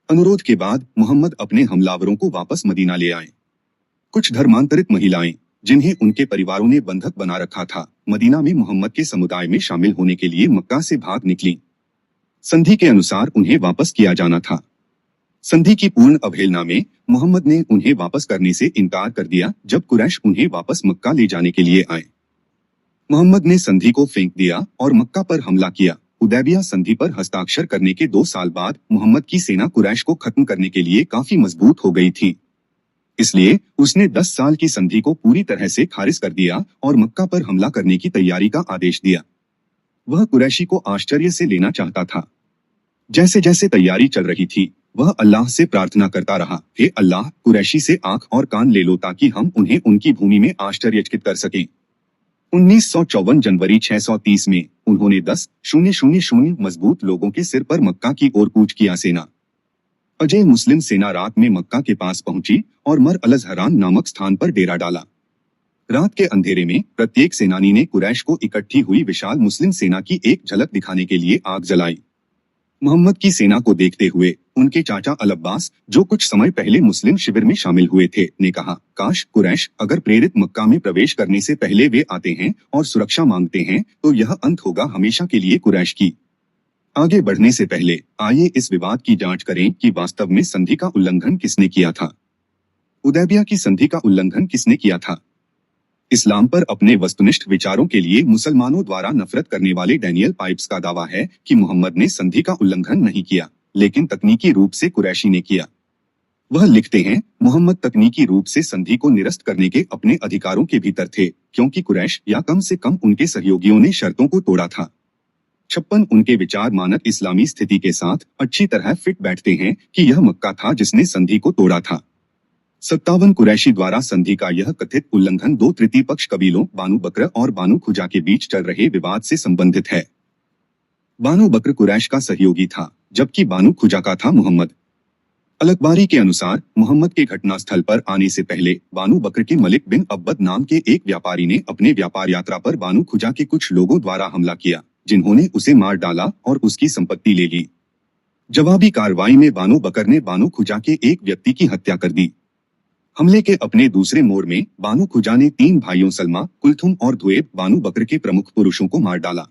अनुरोध के बाद मोहम्मद अपने हमलावरों को वापस मदीना ले आए। कुछ धर्मांतरित महिलाएं जिन्हें उनके परिवारों ने बंधक बना रखा था, मदीना में मोहम्मद के समुदाय में शामिल होने के लिए मक्का से भाग निकली। संधि के अनुसार उन्हें वापस किया जाना था। संधि की पूर्ण अवहेलना में मोहम्मद ने उन्हें वापस करने से इनकार कर दिया जब कुरैश उन्हें वापस मक्का ले जाने के लिए आए। मोहम्मद ने संधि को फेंक दिया और मक्का पर हमला किया। हुदैबिया संधि पर हस्ताक्षर करने के 2 साल बाद मोहम्मद की सेना कुरैश को खत्म करने के लिए काफी मजबूत हो गई थी, इसलिए उसने 10 साल की संधि को पूरी तरह से खारिज कर दिया और मक्का पर हमला करने की तैयारी का आदेश दिया। वह कुरैशी को आश्चर्य से लेना चाहता था। जैसे जैसे तैयारी चल रही थी, वह अल्लाह से प्रार्थना करता रहा, हे अल्लाह, कुरैशी से आंख और कान ले लो ताकि हम उन्हें उनकी भूमि में आश्चर्यचकित कर सकें। 1954 जनवरी 630 में उन्होंने 10,000 मजबूत लोगों के सिर पर मक्का की ओर कूच किया। सेना अजय मुस्लिम सेना रात में मक्का के पास पहुंची और मर अलजहरान नामक स्थान पर डेरा डाला। रात के अंधेरे में प्रत्येक सेनानी ने कुरैश को इकट्ठी हुई विशाल मुस्लिम सेना की एक झलक दिखाने के लिए आग जलाई। मोहम्मद की सेना को देखते हुए उनके चाचा अल अब्बास, जो कुछ समय पहले मुस्लिम शिविर में शामिल हुए थे, ने कहा, काश कुरैश अगर प्रेरित मक्का में प्रवेश करने से पहले वे आते हैं और सुरक्षा मांगते हैं तो यह अंत होगा हमेशा के लिए कुरैश की। आगे बढ़ने से पहले आइए इस विवाद की जांच करें कि वास्तव में संधि का उल्लंघन किसने किया था। हुदैबिया की संधि का उल्लंघन किसने किया था? इस्लाम पर अपने वस्तुनिष्ठ विचारों के लिए मुसलमानों द्वारा नफरत करने वाले डैनियल पाइप्स का दावा है कि मोहम्मद ने संधि का उल्लंघन नहीं किया, लेकिन तकनीकी रूप से कुरैशी ने किया। वह लिखते हैं, मोहम्मद तकनीकी रूप से संधि को निरस्त करने के अपने अधिकारों के भीतर थे, क्योंकि कुरैश या कम से कम उनके सहयोगियों ने शर्तों को तोड़ा था। 56 उनके विचार मानक इस्लामी स्थिति के साथ अच्छी तरह फिट बैठते हैं कि यह मक्का था जिसने संधि को तोड़ा था। 57 कुरैशी द्वारा संधि का यह कथित उल्लंघन 2 तृतीय पक्ष कबीलों बानु बकर और बानु खुजा के बीच चल रहे विवाद से संबंधित है। बानु बकर कुरैश का सहयोगी था, जबकि बानु खुजा का था मोहम्मद। अल-अखबारी के अनुसार मोहम्मद के घटनास्थल पर आने से पहले बानु बकर के मलिक बिन अब्बद नाम के एक व्यापारी ने अपने व्यापार यात्रा पर बानु खुजा के कुछ लोगों द्वारा हमला किया, जिन्होंने उसे मार डाला और उसकी संपत्ति ले ली। जवाबी कार्रवाई में बानु बकर ने बानु खुजा के एक व्यक्ति की हत्या कर दी। हमले के अपने दूसरे मोड़ में बानु खुजा ने 3 भाइयों सलमा, कुलथुम और धुएब बानु बकर के प्रमुख पुरुषों को मार डाला।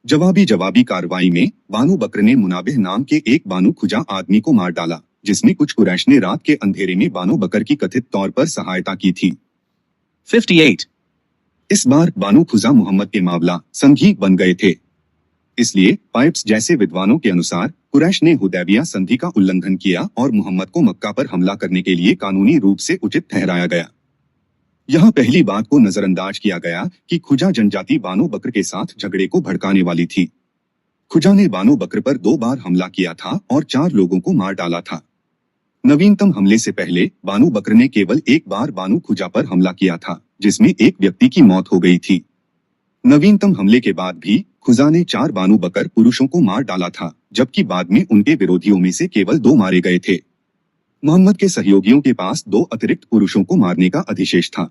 जवाबी कार्रवाई में बानु बकर ने मुनाबिह नाम के एक बानु खुजा आदमी को मार डाला, जिसमें कुछ कुरैश ने रात के अंधेरे में बानु बकर की कथित तौर पर सहायता की थी। 58 इस बार बानु खुजा मोहम्मद के मामला संघी बन गए थे। इसलिए पाइप्स जैसे विद्वानों के अनुसार कुरैश ने हुदैबिया संधि का उल्लंघन किया और मोहम्मद को मक्का पर हमला करने के लिए कानूनी रूप से उचित ठहराया गया। यहाँ पहली बात को नजरअंदाज किया गया कि खुजा जनजाति बानु बकर के साथ झगड़े को भड़काने वाली थी। खुजा ने बानु बकर पर 2 बार हमला किया था और 4 लोगों को मार डाला था। नवीनतम हमले से पहले बानु बकर ने केवल एक बार बानु खुजा पर हमला किया था, जिसमें एक व्यक्ति की मौत हो गई थी। नवीनतम हमले के बाद भी खुजा ने 4 बानु बकर पुरुषों को मार डाला था, जबकि बाद में उनके विरोधियों में से केवल 2 मारे गए थे। मोहम्मद के सहयोगियों के पास 2 अतिरिक्त पुरुषों को मारने का अधिशेष था।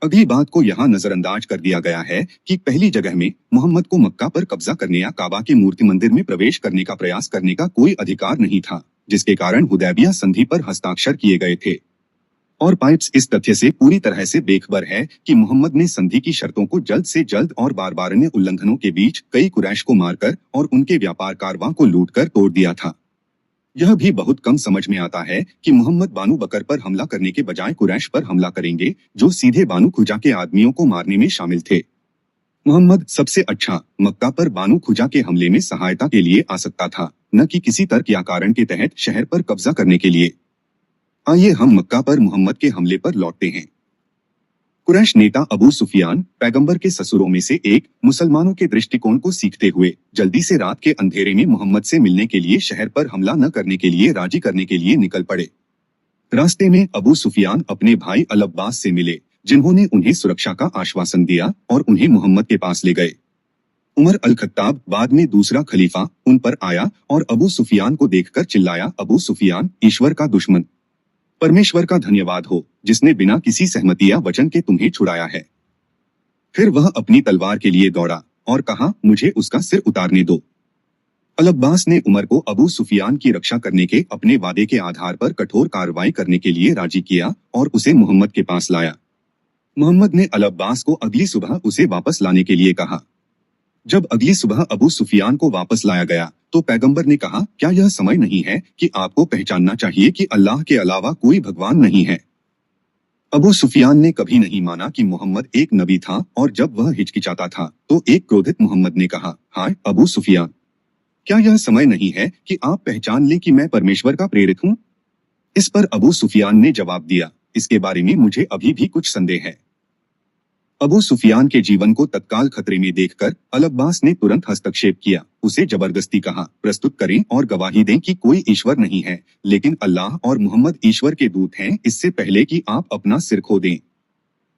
अगली बात को यहाँ नजरअंदाज कर दिया गया है कि पहली जगह में मोहम्मद को मक्का पर कब्जा करने या काबा के मूर्ति मंदिर में प्रवेश करने का प्रयास करने का कोई अधिकार नहीं था, जिसके कारण हुदैबिया संधि पर हस्ताक्षर किए गए थे। और पाइप्स इस तथ्य से पूरी तरह से बेखबर है कि मोहम्मद ने संधि की शर्तों को जल्द से जल्द और बारबारने उल्लंघनों के बीच कई कुरैश को मारकर और उनके व्यापार कारवां को लूटकर तोड़ दिया था। यह भी बहुत कम समझ में आता है कि मोहम्मद बानू बकर पर हमला करने के बजाय कुरैश पर हमला करेंगे, जो सीधे बानू खुजा के आदमियों को मारने में शामिल थे। मोहम्मद सबसे अच्छा मक्का पर बानू खुजा के हमले में सहायता के लिए आ सकता था, न कि किसी तर्क या कारण के तहत शहर पर कब्जा करने के लिए। आइए हम मक्का पर मोहम्मद के हमले पर लौटते हैं। कुरैश नेता अबू सुफियान पैगंबर के ससुरों में से एक, मुसलमानों के दृष्टिकोण को सीखते हुए जल्दी से रात के अंधेरे में मोहम्मद से मिलने के लिए शहर पर हमला न करने के लिए राजी करने के लिए निकल पड़े। रास्ते में अबू सुफियान अपने भाई अल अब्बास से मिले, जिन्होंने उन्हें सुरक्षा का आश्वासन दिया और उन्हें मोहम्मद के पास ले गए। उमर अल खत्ताब, बाद में दूसरा खलीफा, उन पर आया और अबू सुफियान को देखकर चिल्लाया, अबू सुफियान, ईश्वर का दुश्मन, परमेश्वर का धन्यवाद हो जिसने बिना किसी सहमति या वचन के तुम्हें छुड़ाया है। फिर वह अपनी तलवार के लिए दौड़ा और कहा, मुझे उसका सिर उतारने दो। अल अब्बास ने उमर को अबू सुफियान की रक्षा करने के अपने वादे के आधार पर कठोर कार्रवाई करने के लिए राजी किया और उसे मोहम्मद के पास लाया। मोहम्मद ने अल अब्बास को अगली सुबह उसे वापस लाने के लिए कहा। जब अगली सुबह अबू सुफियान को वापस लाया गया तो पैगंबर ने कहा, क्या यह समय नहीं है कि आपको पहचानना चाहिए कि अल्लाह के अलावा कोई भगवान नहीं है। अबू सुफियान ने कभी नहीं माना कि मोहम्मद एक नबी था और जब वह हिचकिचाता था तो एक क्रोधित मोहम्मद ने कहा, हाय अबू सुफियान, क्या यह समय नहीं है कि आप पहचान लें कि मैं परमेश्वर का प्रेरित हूँ। इस पर अबू सुफियान ने जवाब दिया, इसके बारे में मुझे अभी भी कुछ संदेह है। अबू सुफियान के जीवन को तत्काल खतरे में देखकर अल अब्बास ने तुरंत हस्तक्षेप किया, उसे जबरदस्ती कहा, प्रस्तुत करें और गवाही दें कि कोई ईश्वर नहीं है, लेकिन अल्लाह और मोहम्मद ईश्वर के दूत हैं, इससे पहले कि आप अपना सिर खो दें।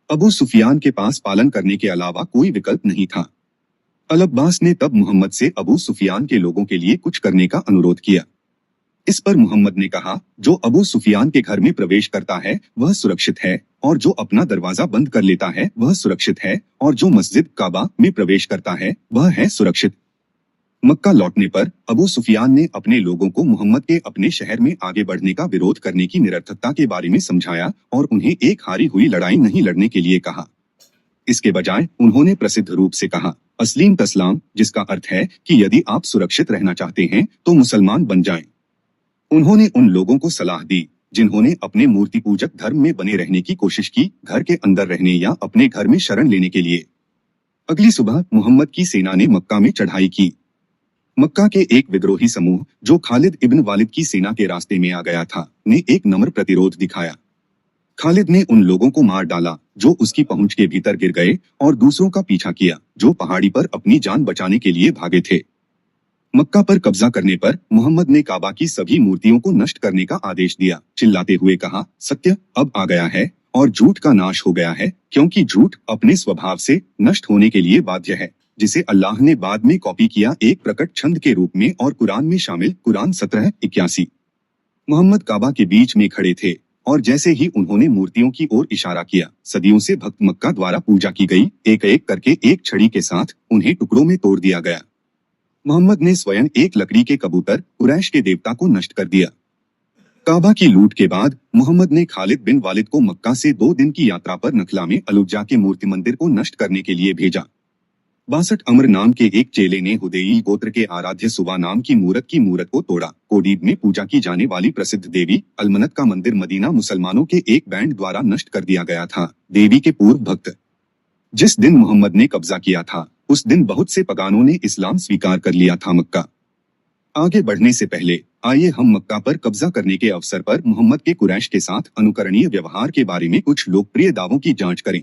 अबू सुफियान के पास पालन करने के अलावा कोई विकल्प नहीं था। अल अब्बास ने तब मोहम्मद से अबू सुफियान के लोगों के लिए कुछ करने का अनुरोध किया। इस पर मोहम्मद ने कहा, जो अबू सुफियान के घर में प्रवेश करता है वह सुरक्षित है, और जो अपना दरवाजा बंद कर लेता है वह सुरक्षित है, और जो मस्जिद काबा में प्रवेश करता है वह है सुरक्षित। मक्का लौटने पर अबू सुफियान ने अपने लोगों को मोहम्मद के अपने शहर में आगे बढ़ने का विरोध करने की निरर्थकता के बारे में समझाया और उन्हें एक हारी हुई लड़ाई नहीं लड़ने के लिए कहा। इसके बजाय उन्होंने प्रसिद्ध रूप से कहा, अस्लीम तस्लाम, जिसका अर्थ है कि यदि आप सुरक्षित रहना चाहते हैं तो मुसलमान बन जाएं। उन्होंने उन लोगों को सलाह दी जिन्होंने अपने मूर्ति पूजक धर्म में बने रहने की कोशिश की, घर के अंदर रहने या अपने घर में शरण लेने के लिए। अगली सुबह मोहम्मद की सेना ने मक्का में चढ़ाई की। मक्का के एक विद्रोही समूह जो खालिद इब्न वालिद की सेना के रास्ते में आ गया था, ने एक नम्र प्रतिरोध दिखाया। खालिद ने उन लोगों को मार डाला जो उसकी पहुंच के भीतर गिर गए और दूसरों का पीछा किया जो पहाड़ी पर अपनी जान बचाने के लिए भागे थे। मक्का पर कब्जा करने पर मोहम्मद ने काबा की सभी मूर्तियों को नष्ट करने का आदेश दिया, चिल्लाते हुए कहा, सत्य अब आ गया है और झूठ का नाश हो गया है, क्योंकि झूठ अपने स्वभाव से नष्ट होने के लिए बाध्य है, जिसे अल्लाह ने बाद में कॉपी किया एक प्रकट छंद के रूप में और कुरान में शामिल। कुरान 17:81। मोहम्मद काबा के बीच में खड़े थे और जैसे ही उन्होंने मूर्तियों की ओर इशारा किया, सदियों से भक्त मक्का द्वारा पूजा की गई एक एक करके एक छड़ी के साथ उन्हें टुकड़ों में तोड़ दिया गया। मोहम्मद ने स्वयं एक लकड़ी के कबूतर कुरैश के देवता को नष्ट कर दिया। काबा की लूट के बाद मोहम्मद ने खालिद बिन वालिद को मक्का से 2 दिन की यात्रा पर नखला में अलुज्जा के मूर्ति मंदिर को नष्ट करने के लिए भेजा। 62 अमर नाम के एक चेले ने हुदैई गोत्र के आराध्य सुवा नाम की मूरत को तोड़ा। कोडीब में पूजा की जाने वाली प्रसिद्ध देवी अलमनत का मंदिर मदीना मुसलमानों के एक बैंड द्वारा नष्ट कर दिया गया था। देवी के पूर्व भक्त जिस दिन मोहम्मद ने कब्जा किया था उस दिन बहुत से पगानों ने इस्लाम स्वीकार कर लिया था। मक्का आगे बढ़ने से पहले आइए हम मक्का पर कब्जा करने के अवसर पर मोहम्मद के कुरैश के साथ अनुकरणीय व्यवहार के बारे में कुछ लोकप्रिय दावों की जांच करें।